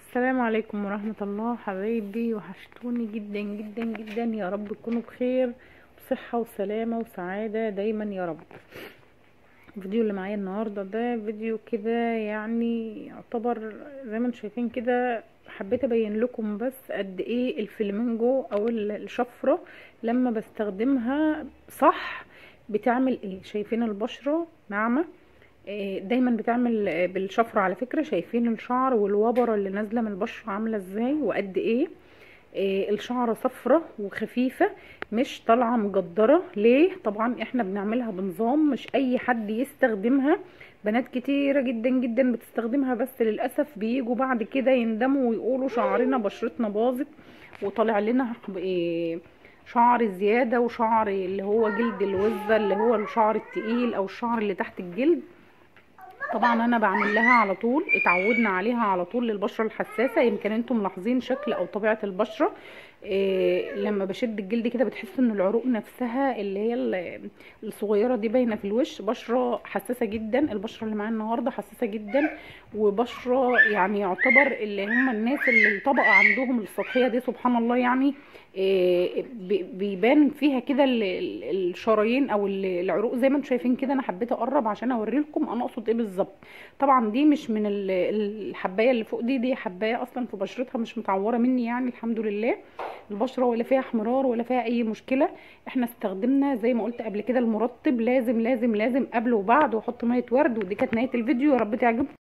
السلام عليكم ورحمة الله حبايبي، وحشتوني جدا جدا جدا. يا رب تكونوا بخير بصحة وسلامة وسعادة دايما يا رب. الفيديو اللي معايا النهاردة ده فيديو كده يعني يعتبر زي ما انتم شايفين كده. حبيت ابين لكم بس قد ايه الفلامينجو او الشفرة لما بستخدمها صح بتعمل ايه. شايفين البشرة ناعمة دايما بتعمل بالشفرة. على فكرة شايفين الشعر والوبرة اللي نازلة من البشرة عاملة ازاي وقد ايه الشعر صفرة وخفيفة، مش طالعة مجدرة. ليه؟ طبعا احنا بنعملها بنظام، مش اي حد يستخدمها. بنات كتيرة جدا جدا بتستخدمها بس للأسف بيجوا بعد كده يندموا ويقولوا شعرنا بشرتنا باظت وطالع لنا شعر زيادة وشعر اللي هو جلد الوزة اللي هو الشعر التقيل او الشعر اللي تحت الجلد. طبعا انا بعمل لها على طول، اتعودنا عليها على طول للبشره الحساسه. يمكن انتم ملاحظين شكل او طبيعه البشره لما بشد الجلد كده بتحس ان العروق نفسها اللي هي الصغيره دي باينه في الوش. بشره حساسه جدا، البشره اللي معايا النهارده حساسه جدا، وبشره يعني يعتبر اللي هم الناس اللي الطبقه عندهم السطحيه دي سبحان الله يعني بيبان فيها كده الشرايين او العروق زي ما انتم شايفين كده. انا حبيت اقرب عشان اوري لكم انا اقصد ايه بالظبط. طبعا دي مش من الحبايه اللي فوق دي حبايه اصلا في بشرتها مش متعوره مني يعني الحمد لله. البشره ولا فيها احمرار ولا فيها اي مشكله. احنا استخدمنا زي ما قلت قبل كده المرطب لازم لازم لازم قبل وبعد، واحط ميه ورد. ودي كانت نهايه الفيديو، يا رب تعجبكم.